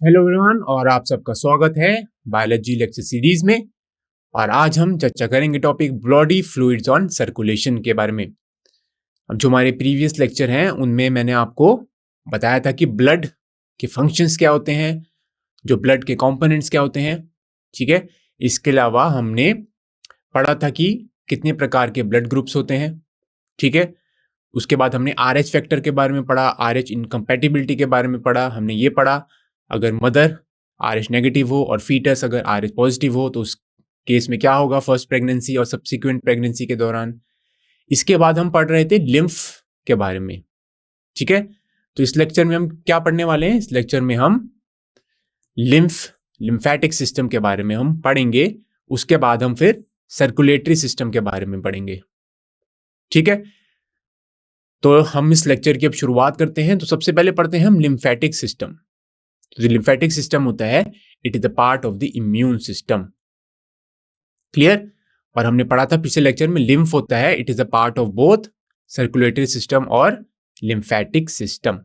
Hello everyone और आप सबका स्वागत है बायोलॉजी लेक्चर सीरीज में। और आज हम चर्चा करेंगे topic body fluids on circulation के बारे में। अब जो हमारे प्रीवियस लेक्चर हैं उनमें मैंने आपको बताया था कि ब्लड के फंक्शंस क्या होते हैं, जो ब्लड के कंपोनेंट्स क्या होते हैं। ठीक है, इसके अलावा हमने पढ़ा था कि कितने प्रकार के ब्लड ग्रुप्स होते हैं। ठीक है, उसके बाद हमने RH फैक्टर के बारे में पढ़ा, RH इनकम्पैटिबिलिटी के बारे में पढ़ा। हमने ये पढ़ा अगर मदर RH नेगेटिव हो और फीटस अगर RH पॉजिटिव हो तो उस केस में क्या होगा फर्स्ट प्रेगनेंसी और सब्सिक्वेंट प्रेगनेंसी के दौरान। इसके बाद हम पढ़ रहे थे लिम्फ के बारे में। ठीक है, तो इस लेक्चर में हम क्या पढ़ने वाले हैं? इस लेक्चर में हम लिम्फेटिक सिस्टम के बारे में हम पढ़ेंगे। उसके बाद हम फिर सर्कुलेटरी सिस्टम के बारे में पढ़ेंगे। ठीक है, तो हम इस लेक्चर की अब शुरुआत करते हैं। तो सबसे पहले पढ़ते हैं हम लिम्फेटिक सिस्टम। जो लिम्फेटिक सिस्टम होता है it is the part of the immune system. Clear? और हमने पढ़ा था पिछले लेक्चर में लिम्फ होता है it is the part of both circulatory system और लिम्फेटिक सिस्टम।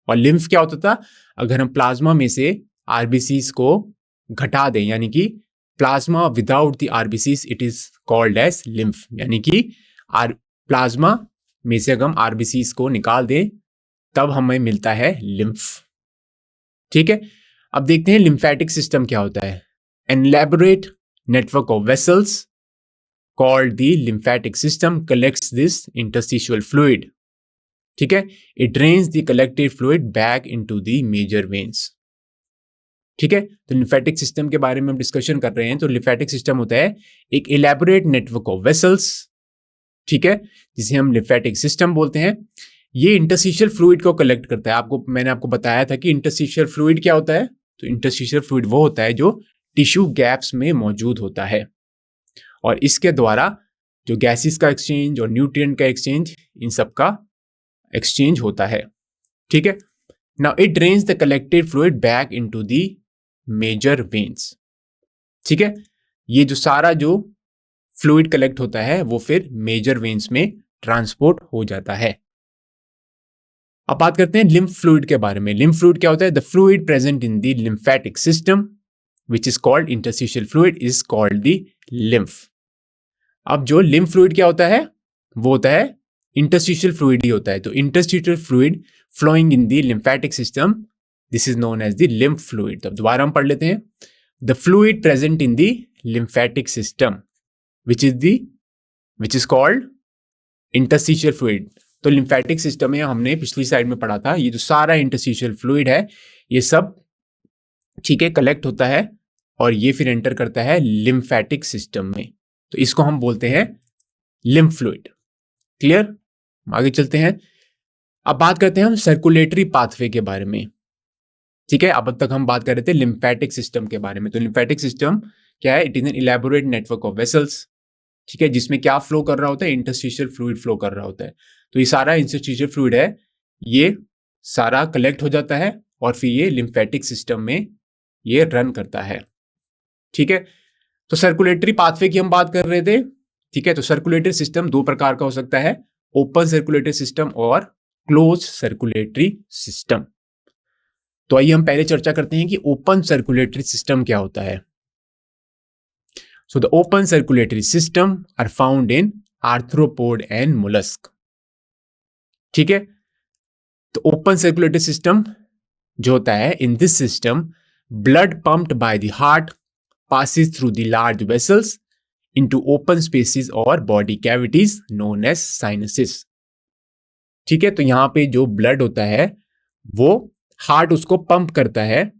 और लिम्फ क्या होता था? अगर हम प्लाज्मा में से आरबीसीज को घटा दें, यानी कि plasma without the RBCs it is called as lymph. यानी कि प्लाज्मा में से अगर हम आरबीसीज को निकाल दें तब हमें मिलता है लिम्फ। ठीक है, अब देखते हैं लिम्फेटिक सिस्टम क्या होता है। An elaborate network of vessels called the lymphatic system collects this interstitial fluid. ठीक है, it drains the collected fluid back into the major veins. ठीक है, तो लिम्फेटिक सिस्टम के बारे में हम डिस्कशन कर रहे हैं। तो लिम्फेटिक सिस्टम होता है एक एलैबोरेट नेटवर्क ऑफ वेसल्स, ठीक है, जिसे हम लिम्फेटिक सिस्टम बोलते हैं। ये इंटरस्टिशियल फ्लूइड को कलेक्ट करता है। मैंने आपको बताया था कि इंटरस्टिशियल फ्लूइड क्या होता है। तो इंटरस्टिशियल फ्लूइड वो होता है जो टिश्यू गैप्स में मौजूद होता है और इसके द्वारा जो गैसेस का एक्सचेंज और न्यूट्रिएंट का एक्सचेंज, इन सब का एक्सचेंज होता है। ठीक है, now it drains the collected fluid back into the major veins. ठीक है, ये जो सारा जो फ्लूइड कलेक्ट होता है वो फिर मेजर वेन्स में ट्रांसपोर्ट हो जाता है। अब बात करते हैं लिम्फ फ्लूइड के बारे में। लिम्फ फ्लूइड क्या होता है? The fluid present in the lymphatic system which is called interstitial fluid is called the lymph. अब जो लिम्फ फ्लूइड क्या होता है वो होता है इंटरस्टिशियल फ्लूइड ही होता है। तो interstitial fluid flowing in the lymphatic system this is known as the lymph fluid. तो दोबारा हम पढ़ लेते हैं। The fluid present in the lymphatic system which is called interstitial fluid. तो लिम्फेटिक सिस्टम में हमने पिछली साइड में पढ़ा था, ये जो सारा इंटरस्टिशियल फ्लूइड है ये सब ठीक है कलेक्ट होता है और ये फिर एंटर करता है लिम्फेटिक सिस्टम में। तो इसको हम बोलते हैं लिम्फ फ्लूइड। क्लियर? आगे चलते हैं। अब बात करते हैं हम सर्कुलेटरी पाथवे के बारे में। ठीक है, अब तक हम बात कर रहे थे लिम्फेटिक सिस्टम के बारे में। तो लिम्फेटिक सिस्टम क्या है? It is an elaborate network of vessels, ठीक है, जिसमें क्या फ्लो कर रहा होता है? इंटरस्टिशियल फ्लूइड फ्लो कर रहा होता है। तो ये सारा इंटरस्टिशियल फ्लूइड है, ये सारा कलेक्ट हो जाता है और फिर ये लिम्फेटिक सिस्टम में ये रन करता है। ठीक है, तो सर्कुलेटरी पाथवे की हम बात कर रहे थे। ठीक है, तो सर्कुलेटरी सिस्टम दो प्रकार का हो सकता है, ओपन सर्कुलेटरी सिस्टम और क्लोज सर्कुलेटरी सिस्टम। तो आइए हम पहले चर्चा करते हैं कि ओपन सर्कुलेटरी सिस्टम क्या होता है। So the open circulatory system are found in arthropod and mollusk. ठीक है, तो ओपन सर्कुलेटरी सिस्टम जो होता है, in this system blood pumped by the heart passes through the large vessels into open spaces और body cavities known as sinuses. ठीक है, तो यहां पे जो ब्लड होता है वो हार्ट उसको पंप करता है।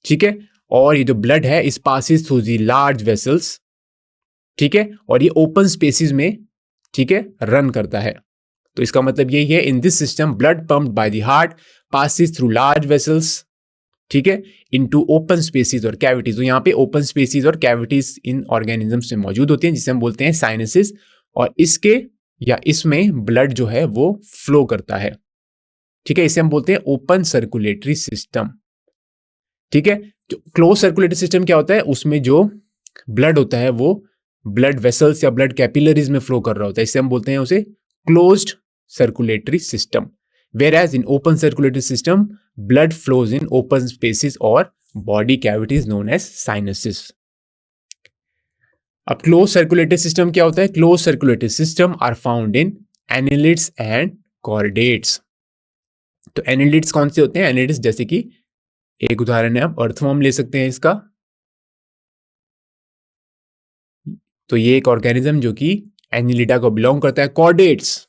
ठीक है, और ये जो ब्लड है इस passes through the large vessels, ठीक है, और ये ओपन स्पेसिस में ठीक है रन करता है। तो इसका मतलब यही है, in this system blood pumped by the heart passes through large vessels, ठीक है, इनटू ओपन स्पेसिस और कैविटीज। तो यहाँ पे ओपन स्पेसिस और कैविटीज इन ऑर्गेनिजम्स में मौजूद होती हैं जिसे हम बोलते हैं साइनसेस, और इसके या इसमें ब्लड जो है वो फ्लो करता है। ठीक है, इसे हम बोलते हैं ओपन सर्कुलेटरी सिस्टम। ठीक है, जो क्लोज सर्कुलेटरी सिस्टम क्या होता है, उसमें जो ब्लड होता है वो ब्लड वेसल्स या ब्लड कैपिलरीज में फ्लो कर रहा होता है, इससे हम बोलते हैं उसे closed circulatory system. Whereas in open circulatory system blood flows in open spaces or body cavities known as sinuses. अब क्लोज सर्कुलेटरी सिस्टम क्या होता है? Closed circulatory system are found in annelids and chordates. तो annelids कौन से होते हैं? Annelids जैसे कि एक उदाहरण है, आप अर्थवर्म ले सकते हैं इसका। तो ये एक ऑर्गेनिज्म जो कि एनिलिडा को बिलोंग करता है। कॉर्डेट्स,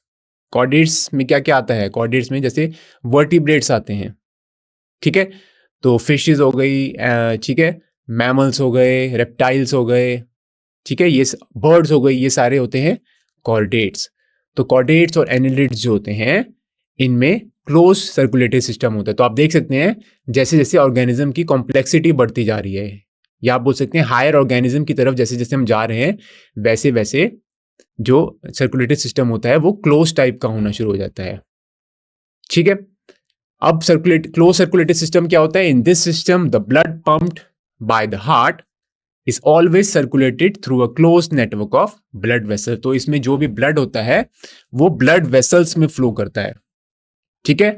कॉर्डेट्स में क्या क्या आता है? कॉर्डेट्स में जैसे वर्टिब्रेट्स आते हैं, ठीक है। तो फिशेस हो गई, ठीक है, मैमल्स हो गए, रेप्टाइल्स हो गए, ठीक है, ये बर्ड्स हो गई, ये सारे होते हैं कॉर्डेट्स। तो कॉर्डेट्स और एनालिड्स जो होते हैं इनमें क्लोज सर्कुलेटरी सिस्टम होता है। तो आप देख सकते हैं जैसे जैसे ऑर्गेनिज्म की कॉम्प्लेक्सिटी बढ़ती जा रही है, या आप बोल सकते हैं हायर ऑर्गेनिज्म की तरफ जैसे जैसे हम जा रहे हैं, वैसे वैसे जो सर्कुलेटरी सिस्टम होता है वो क्लोज टाइप का होना शुरू हो जाता है, ठीक है। अब क्लोज सर्कुलेटरी सिस्टम क्या होता है? In this system the blood pumped by the heart is always circulated through a closed network of blood vessel. तो इसमें जो भी ब्लड होता है वो ब्लड वेसल्स में फ्लो करता है, ठीक है।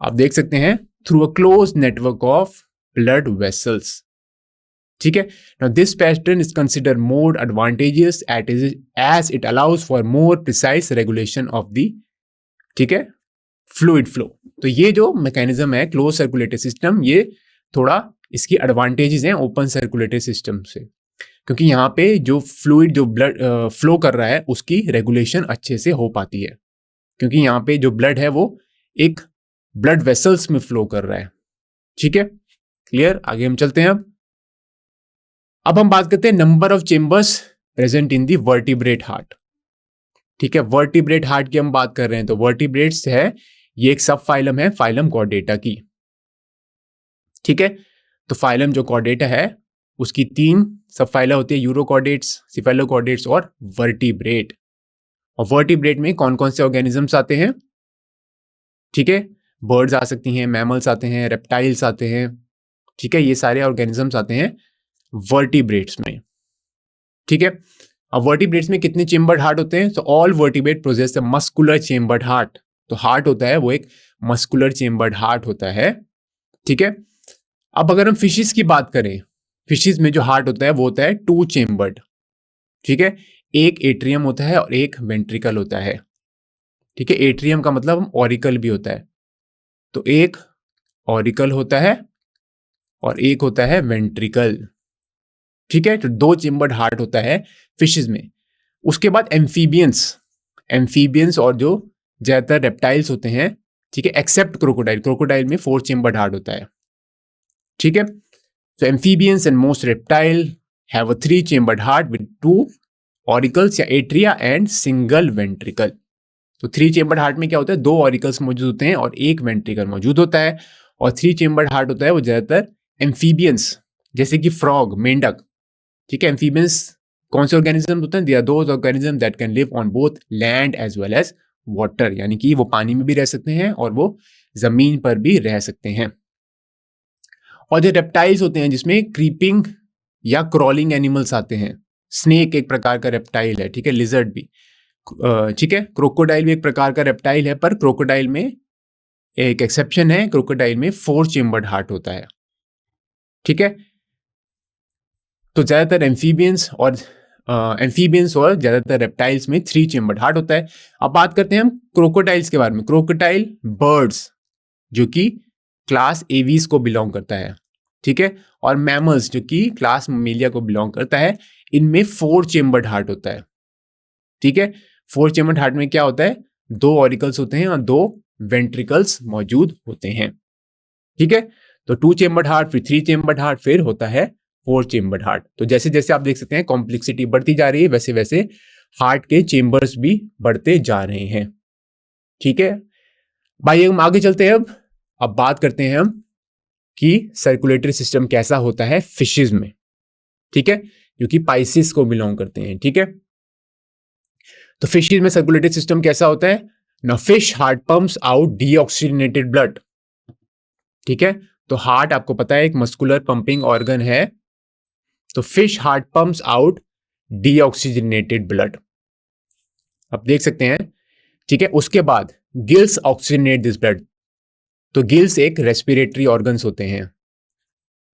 आप देख सकते हैं through a closed network of blood vessels, ठीक है। Now this pattern is consider more advantageous as it allows for more precise regulation of the, ठीक है, फ्लूइड फ्लो। तो ये जो मैकेनिज्म है क्लोज सर्कुलेटरी सिस्टम, ये थोड़ा इसकी एडवांटेजेस हैं ओपन सर्कुलेटरी सिस्टम से, क्योंकि यहाँ पे जो फ्लूइड जो ब्लड फ्लो कर रहा है उसकी रेगुलेशन अच्छे से हो पाती है, क्योंकि यहाँ पे जो ब्लड है वो एक ब्लड वेसल्स में फ्लो कर रहा है, ठीक है। क्लियर? आगे हम चलते हैं। अब हम बात करते हैं number of chambers present in the vertebrate heart, ठीक है। वर्टिब्रेट हार्ट की हम बात कर रहे हैं, तो वर्टिब्रेट्स है, ये एक सब फाइलम है फाइलम कॉर्डेटा की, ठीक है। तो फाइलम जो कॉर्डेटा है उसकी 3 सब फाइला होती है, यूरोकॉर्डेट्स, सिफेलोकॉर्डेट्स और वर्टिब्रेट। और वर्टिब्रेट में कौन कौन से ऑर्गेनिजम्स आते हैं? ठीक है, बर्ड्स आ सकती हैं, मैमल्स आते हैं, रेप्टाइल्स आते हैं, ठीक है, ये सारे ऑर्गेनिजम्स आते हैं वर्टिब्रेट्स में, ठीक है। अब वर्टिब्रेट्स में कितने चेम्बर्ड हार्ट होते हैं? तो all vertebrates possess a muscular chambered heart. तो हार्ट होता है वो एक मस्कुलर चेम्बर्ड हार्ट होता है, ठीक है। अब अगर हम फिशेस की बात करें, फिशेस में जो हार्ट होता है वो होता है 2 चेम्बर्ड, ठीक है। एक एट्रियम होता है और एक वेंट्रिकल होता है, ठीक है। एट्रियम का मतलब ऑरिकल भी होता है, तो एक ऑरिकल होता है और एक होता है वेंट्रिकल, ठीक है। तो 2 चेम्बर्ड हार्ट होता है फिशेस में। उसके बाद एम्फीबियंस, एम्फीबियंस और जो ज्यादातर रेप्टाइल्स होते हैं, ठीक है, एक्सेप्ट क्रोकोडाइल, क्रोकोडाइल में 4 चेम्बर्ड हार्ट होता है, ठीक है। So amphibians and most reptile have a 3 chambered heart with 2 auricles या atria and single ventricle। तो 3 chambered heart में क्या होता है? 2 auricles मौजूद होते हैं और एक ventricle मौजूद होता है। और 3 chambered heart होता है वो ज्यादातर amphibians जैसे कि frog, मेंढक, ठीक है। amphibians कौन से organisms होते हैं? They are those organisms that can live on both land as well as water, यानी कि वो पानी में भी रह सकते हैं और वो जमीन पर भी रह सकते हैं। और जो रेप्टाइल्स होते हैं जिसमें क्रीपिंग या क्रॉलिंग एनिमल्स आते हैं, स्नेक एक प्रकार का रेप्टाइल है, ठीक है, लिजर्ड भी, ठीक है, क्रोकोडाइल भी एक प्रकार का रेप्टाइल है, पर क्रोकोडाइल में एक एक्सेप्शन है, क्रोकोडाइल में 4 चेम्बर्ड हार्ट होता है, ठीक है। तो ज्यादातर एम्फीबियंस और ज्यादातर रेप्टाइल्स में 3 चेम्बर्ड हार्ट होता है। अब बात करते हैं हम क्रोकोडाइल्स के बारे में। क्रोकोडाइल बर्ड्स जो कि क्लास एवीज को बिलोंग करता है, ठीक है, और मैमल्स जो कि क्लास ममेलिया को बिलोंग करता है, इनमें 4 चेम्बर्ड हार्ट होता है, ठीक है। 4 चेम्बर्ड हार्ट में क्या होता है? 2 ऑरिकल्स होते हैं और 2 वेंट्रिकल्स मौजूद होते हैं, ठीक है। तो 2 चेम्बर्ड हार्ट, फिर 3 चेम्बर्ड हार्ट, फिर होता है 4 चेम्बर्ड हार्ट। तो जैसे जैसे आप देख सकते हैं कॉम्प्लेक्सिटी बढ़ती जा रही है, वैसे वैसे हार्ट के चेम्बर्स भी बढ़ते जा रहे हैं, ठीक है। भाई हम आगे चलते हैं। अब बात करते हैं हम कि सर्कुलेटरी सिस्टम कैसा होता है फिशेस में, ठीक है, जो कि पाइसिस को बिलोंग करते हैं, ठीक है। तो फिशेस में सर्कुलेटरी सिस्टम कैसा होता है? ना fish heart pumps out deoxygenated blood, ठीक है। तो हार्ट आपको पता है एक मस्कुलर पंपिंग ऑर्गन है, तो fish heart pumps out deoxygenated blood, आप देख सकते हैं, ठीक है। उसके बाद गिल्स ऑक्सीजनेट दिस ब्लड, तो गिल्स एक रेस्पिरेटरी ऑर्गन्स होते हैं।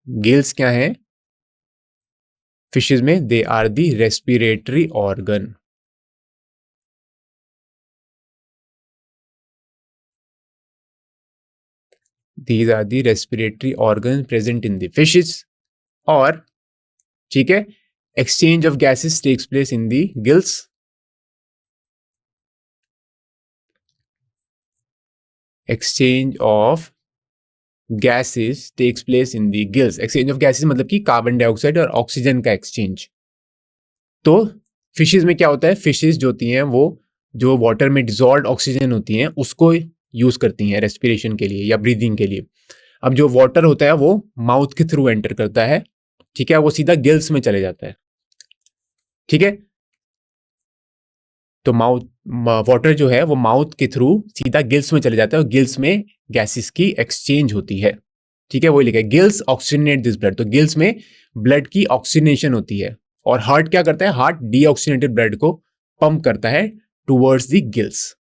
गिल्स क्या है फिशेज में? They are the respiratory organ. These are the respiratory organ present in the fishes. और ठीक है, exchange of gases takes place in the gills. Exchange of gases takes place in the gills. Exchange of gases मतलब कि carbon dioxide और oxygen का exchange. तो fishes में क्या होता है, फिशेज जो होती हैं वो जो वाटर में डिजॉल्व ऑक्सीजन होती हैं उसको यूज करती हैं रेस्पिरेशन के लिए या ब्रीदिंग के लिए। अब जो वाटर होता है वो माउथ के थ्रू एंटर करता है, ठीक है, वो सीधा गिल्स में चले जाता है। ठीक है, तो वाटर जो है वो माउथ के थ्रू सीधा गिल्स में चले जाता है और गिल्स में गैसेस की एक्सचेंज होती है। ठीक है, वही लिखा है गिल्स ऑक्सीजनेट दिस ब्लड। तो गिल्स में ब्लड की ऑक्सीजनेशन होती है और हार्ट क्या करता है, हार्ट डीऑक्सीजनेटेड ब्लड को पंप करता है टुवर्ड्स द गिल्स।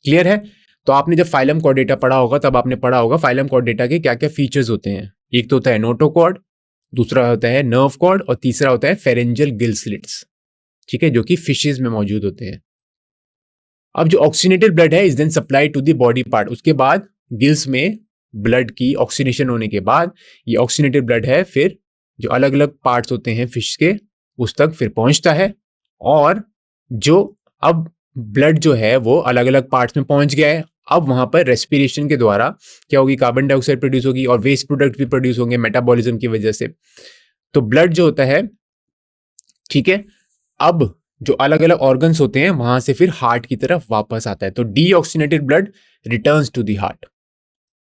क्लियर है? तो आपने जब फाइलम कॉर्डेटा पढ़ा होगा तब आपने पढ़ा होगा फाइलम कॉर्डेटा के क्या क्या फीचर्स होते हैं। एक तो होता है नोटोकॉर्ड, दूसरा होता है नर्व कॉर्ड और तीसरा होता है फेरेंजियल गिल स्लिट्स। ठीक है, जो कि फिशेज में मौजूद होते हैं। अब जो ऑक्सीजनेटेड ब्लड है is then supply to the body part. उसके बाद गिल्स में ब्लड की ऑक्सीजनेशन होने के बाद ये ऑक्सीजनेटेड ब्लड है फिर जो अलग अलग पार्ट्स होते हैं फिश के उस तक फिर पहुंचता है। और जो अब ब्लड जो है वो अलग अलग पार्ट्स में पहुंच गया है, अब वहां पर रेस्पिरेशन के द्वारा क्या होगी, कार्बन डाइऑक्साइड प्रोड्यूस होगी और वेस्ट प्रोडक्ट भी प्रोड्यूस होंगे मेटाबॉलिज्म की वजह से। तो ब्लड जो होता है, ठीक है, अब जो अलग अलग ऑर्गन्स होते हैं वहां से फिर हार्ट की तरफ वापस आता है। तो deoxygenated blood returns to the heart.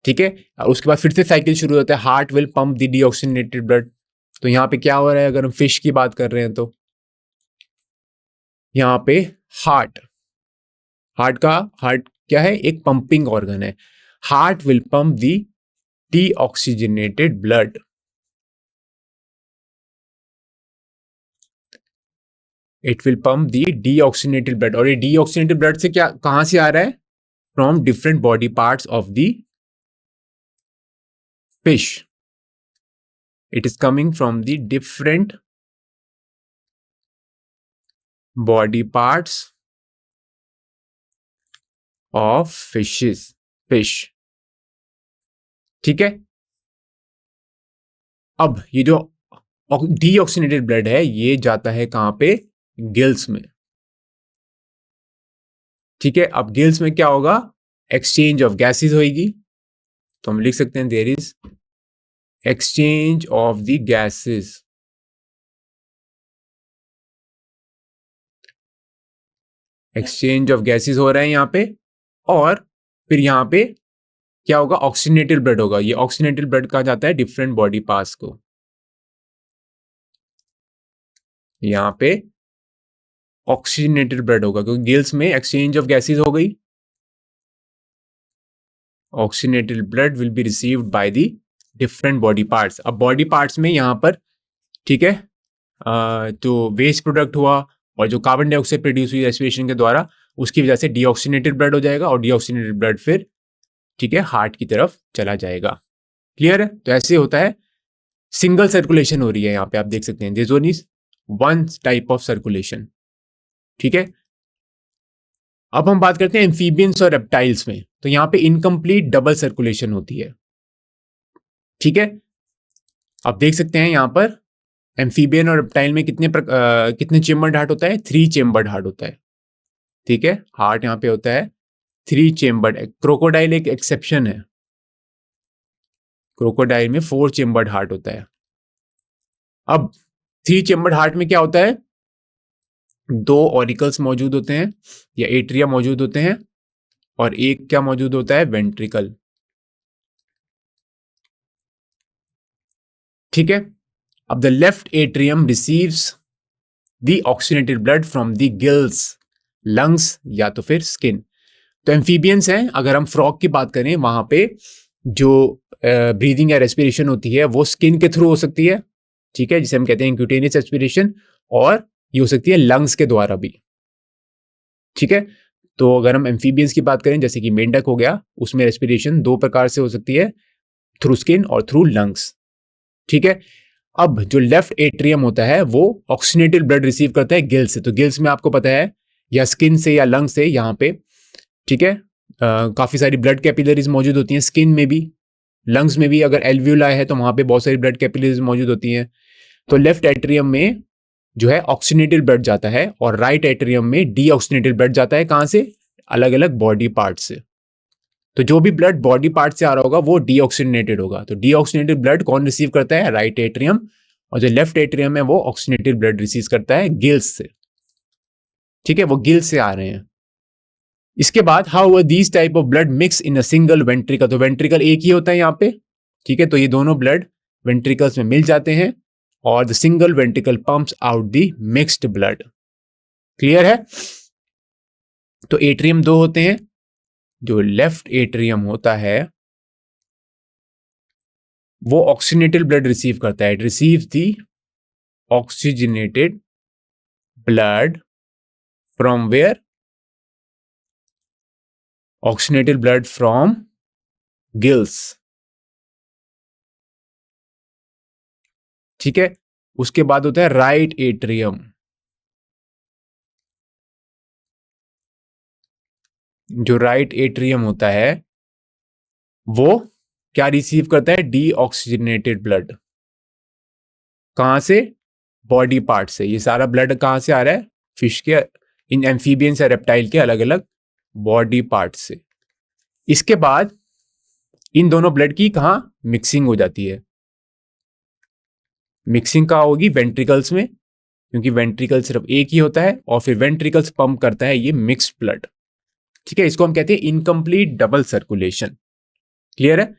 ठीक है, उसके बाद फिर से साइकिल शुरू होता है, heart will pump the deoxygenated blood. तो यहाँ पे क्या हो रहा है, अगर हम फिश की बात कर रहे हैं तो यहाँ पे हार्ट हार्ट क्या है, एक पंपिंग ऑर्गन है। Heart will pump the deoxygenated blood. It will pump the deoxygenated blood. और ये डीऑक्सीजनेटेड ब्लड से क्या कहां से आ रहा है, from different body parts of the fish. It is coming from the different body parts of fish. ठीक है, अब ये जो डीऑक्सीजनेटेड ब्लड है ये जाता है कहां पे, गिल्स में। ठीक है, अब गिल्स में क्या होगा, एक्सचेंज ऑफ गैसेस होगी। तो हम लिख सकते हैं there is exchange of the gases. Exchange of gases हो रहा है यहाँ पे। और फिर यहाँ पे क्या होगा, ऑक्सीजनेटेड ब्लड होगा। ये ऑक्सीजनेटेड ब्लड कहा जाता है डिफरेंट बॉडी पार्ट्स को। यहाँ पे ऑक्सीजनेटेड ब्लड होगा क्योंकि गिल्स में एक्सचेंज ऑफ गैसेस हो गई। Oxygenated blood will be received by the different body parts. अब बॉडी पार्ट्स में यहाँ पर, ठीक है, जो वेस्ट प्रोडक्ट हुआ और जो कार्बन डाइऑक्साइड प्रोड्यूस हुई रेस्पिरेशन के द्वारा उसकी वजह से डीऑक्सीजनेटेड ब्लड हो जाएगा और डीऑक्सीजनेटेड ब्लड फिर, ठीक है, हार्ट की तरफ चला जाएगा। क्लियर है? तो ऐसे होता है, सिंगल सर्कुलेशन हो रही है यहाँ पे, आप देख सकते हैं this one is one type of circulation. ठीक है, अब हम बात करते हैं एम्फीबियंस और रेप्टाइल्स में। तो यहाँ पे इनकम्प्लीट डबल सर्कुलेशन होती है। ठीक है, आप देख सकते हैं यहाँ पर एम्फीबियन और रेप्टाइल में कितने चेम्बर्ड हार्ट होता है, 3 चेम्बर्ड हार्ट होता है। ठीक है, हार्ट यहाँ पे होता है 3 चेम्बर्ड। क्रोकोडाइल एक एक्सेप्शन है, क्रोकोडाइल में 4 चेम्बर्ड हार्ट होता है। अब 3 चेम्बर्ड हार्ट में क्या होता है, 2 ऑरिकल्स मौजूद होते हैं या एट्रिया मौजूद होते हैं और एक क्या मौजूद होता है, वेंट्रिकल। ठीक है, अब the left atrium receives the oxygenated blood from the gills, lungs या तो फिर स्किन। तो एम्फीबियंस हैं, अगर हम फ्रॉग की बात करें वहां पे जो ब्रीदिंग या रेस्पिरेशन होती है वो स्किन के थ्रू हो सकती है। ठीक है, जिसे हम कहते हैं क्यूटेनियस रेस्पिरेशन, और ये हो सकती है लंग्स के द्वारा भी। ठीक है, तो अगर हम एम्फीबियंस की बात करें, जैसे कि मेंढक हो गया, उसमें रेस्पिरेशन 2 प्रकार से हो सकती है, थ्रू स्किन और थ्रू लंग्स। ठीक है। अब जो लेफ्ट एट्रियम होता है वो ऑक्सीजनेटेड ब्लड रिसीव करता है गिल्स से। तो गिल्स में आपको पता है या स्किन से या लंग से, यहाँ पे, ठीक है, काफी सारी ब्लड कैपिलरीज मौजूद होती हैं, स्किन में भी, लंग्स में भी। अगर एल्वियोलाई है तो वहां पे बहुत सारी ब्लड कैपिलरीज मौजूद होती हैं। तो लेफ्ट एट्रियम में जो है ऑक्सीजनेटेड ब्लड जाता है और राइट एट्रियम में डीऑक्सीजनेटेड ब्लड जाता है। कहां से? अलग अलग बॉडी पार्ट से। तो जो भी ब्लड बॉडी पार्ट से आ रहा होगा वो डीऑक्सीजनेटेड होगा। तो डीऑक्सीजनेटेड ब्लड कौन रिसीव करता है? Right atrium. और जो लेफ्ट एट्रियम है वो ऑक्सीजनेटेड ब्लड रिसीव करता है गिल्स से। ठीक है, वो गिल्स से आ रहे हैं। इसके बाद how are these type of blood mix in a single ventricle. तो वेंट्रिकल एक ही होता है यहाँ पे। ठीक है, तो ये दोनों ब्लड वेंट्रिकल्स में मिल जाते हैं और the single ventricle pumps out the mixed blood. Clear है? तो एट्रियम 2 होते हैं। जो लेफ्ट एट्रियम होता है वो ऑक्सीजनेटेड ब्लड रिसीव करता है। It receives the oxygenated blood from where? Oxygenated blood from gills. ठीक है, उसके बाद होता है राइट एट्रियम। जो राइट एट्रियम होता है वो क्या रिसीव करता है? Deoxygenated blood. कहां से? बॉडी पार्ट से। ये सारा ब्लड कहां से आ रहा है? फिश के, इन एम्फीबियंस या रेप्टाइल के अलग अलग बॉडी पार्ट से। इसके बाद इन दोनों ब्लड की कहां मिक्सिंग हो जाती है? मिक्सिंग कहां होगी? वेंट्रिकल्स में, क्योंकि वेंट्रिकल सिर्फ एक ही होता है और फिर वेंट्रिकल्स पंप करता है ये मिक्स्ड ब्लड। ठीक है, इसको हम कहते हैं इनकम्प्लीट डबल सर्कुलेशन। क्लियर है?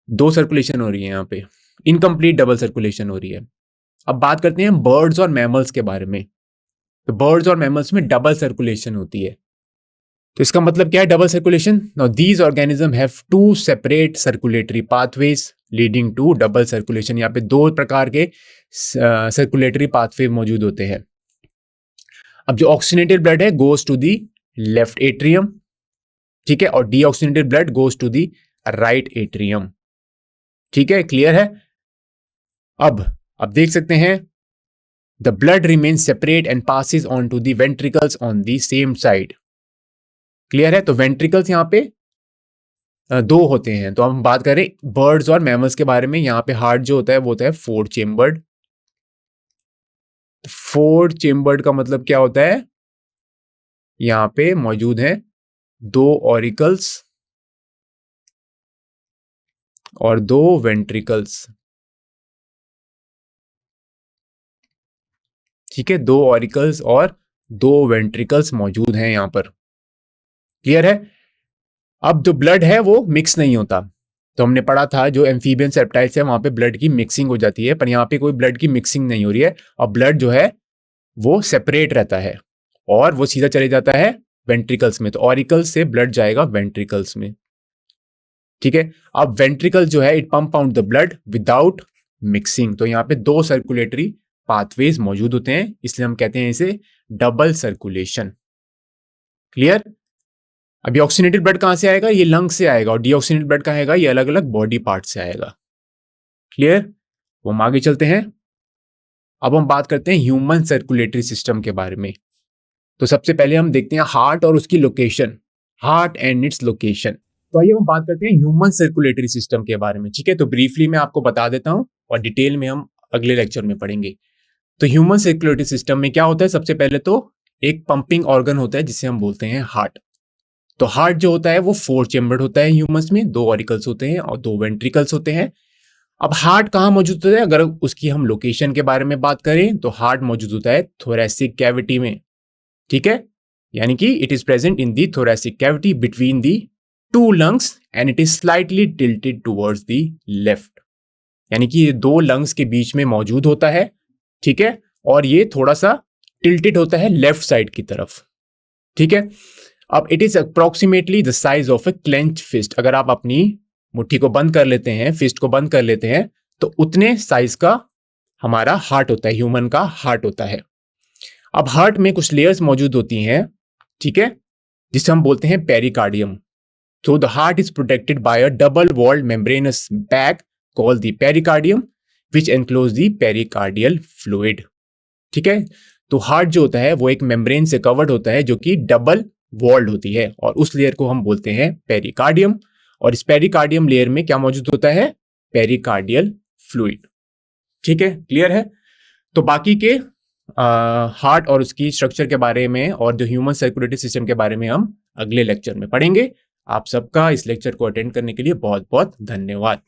2 सर्कुलेशन हो रही है यहाँ पे, इनकम्प्लीट डबल सर्कुलेशन हो रही है। अब बात करते हैं बर्ड्स और मैमल्स के बारे में। तो बर्ड्स और मैमल्स में डबल सर्कुलेशन होती है। तो इसका मतलब क्या है double circulation? Now these organism have 2 separate circulatory pathways leading to double circulation. यहाँ पे 2 प्रकार के सर्कुलेटरी पाथवे मौजूद होते हैं। अब जो ऑक्सीजनेटेड ब्लड है goes to the left atrium, ठीक है, और deoxygenated blood goes to the right atrium. ठीक है, क्लियर है? अब देख सकते हैं the blood remain separate and passes on to the ventricles on the same side. Clear है? तो वेंट्रिकल्स यहाँ पे 2 होते हैं। तो हम बात करें बर्ड्स और मैमल्स के बारे में। यहाँ पे हार्ट जो होता है वो होता है 4 चेम्बर्ड। 4 चेम्बर्ड का मतलब क्या होता है? यहाँ पे मौजूद है 2 ऑरिकल्स और 2 वेंट्रिकल्स। ठीक है, 2 ऑरिकल्स और 2 वेंट्रिकल्स मौजूद हैं यहाँ पर। क्लियर है? अब जो ब्लड है वो मिक्स नहीं होता। तो हमने पढ़ा था जो एम्फीबियन रेप्टाइल्स है वहां पे ब्लड की मिक्सिंग हो जाती है, पर यहाँ पे कोई ब्लड की मिक्सिंग नहीं हो रही है और ब्लड जो है वो सेपरेट रहता है और वो सीधा चले जाता है वेंट्रिकल्स में। तो ऑरिकल्स से ब्लड जाएगा वेंट्रिकल्स में। ठीक है, अब वेंट्रिकल जो है it pump out the blood without mixing. तो यहाँ पे 2 सर्कुलेटरी पाथवेज मौजूद होते हैं, इसलिए हम कहते हैं इसे डबल सर्कुलेशन। क्लियर? अभी ऑक्सीजनेटेड ब्लड कहां से आएगा? ये लंग से आएगा। और डीऑक्सीजनेटेड ब्लड कहां आएगा? ये अलग अलग बॉडी पार्ट से आएगा। क्लियर? तो हम आगे चलते हैं। अब हम बात करते हैं ह्यूमन सर्कुलेटरी सिस्टम के बारे में। तो सबसे पहले हम देखते हैं हार्ट और उसकी location, heart and its location. तो आइए हम बात करते हैं ह्यूमन सर्कुलेटरी सिस्टम के बारे में। ठीक है, तो ब्रीफली मैं आपको बता देता हूं और डिटेल में हम अगले लेक्चर में पढ़ेंगे। तो ह्यूमन सर्कुलेटरी सिस्टम में क्या होता है? सबसे पहले तो एक पंपिंग ऑर्गन होता है जिसे हम बोलते हैं हार्ट। तो हार्ट जो होता है वो 4 चेम्बर्ड होता है ह्यूमंस में, 2 ऑरिकल्स होते हैं और 2 वेंट्रिकल्स होते हैं। अब हार्ट कहाँ मौजूद होता है? अगर उसकी हम लोकेशन के बारे में बात करें तो हार्ट मौजूद होता है थोरैसिक कैविटी में। ठीक है, यानी कि it is present in the thoracic cavity between the 2 lungs and it is slightly tilted towards the left. यानी कि ये 2 लंग्स के बीच में मौजूद होता है। ठीक है, और ये थोड़ा सा टिल्टेड होता है लेफ्ट साइड की तरफ। ठीक है, अब it is approximately the size of a clenched fist. अगर आप अपनी मुट्ठी को बंद कर लेते हैं, फिस्ट को बंद कर लेते हैं, तो उतने साइज का हमारा हार्ट होता है, ह्यूमन का हार्ट होता है। अब हार्ट में कुछ लेयर्स मौजूद होती हैं ठीक है, जिसे हम बोलते हैं pericardium. So the heart is protected by a double-walled membranous bag called the pericardium, which encloses the pericardial fluid. ठीक है, तो हार्ट जो होता है वो एक मेम्ब्रेन से कवर्ड होता है जो कि डबल वॉल्ड होती है, और उस लेयर को हम बोलते हैं पेरिकार्डियम। और इस पेरिकार्डियम लेयर में क्या मौजूद होता है? Pericardial fluid. ठीक है, क्लियर है? तो बाकी के हार्ट और उसकी स्ट्रक्चर के बारे में और जो ह्यूमन सर्कुलेटरी सिस्टम के बारे में हम अगले लेक्चर में पढ़ेंगे। आप सबका इस लेक्चर को अटेंड करने के लिए बहुत बहुत धन्यवाद।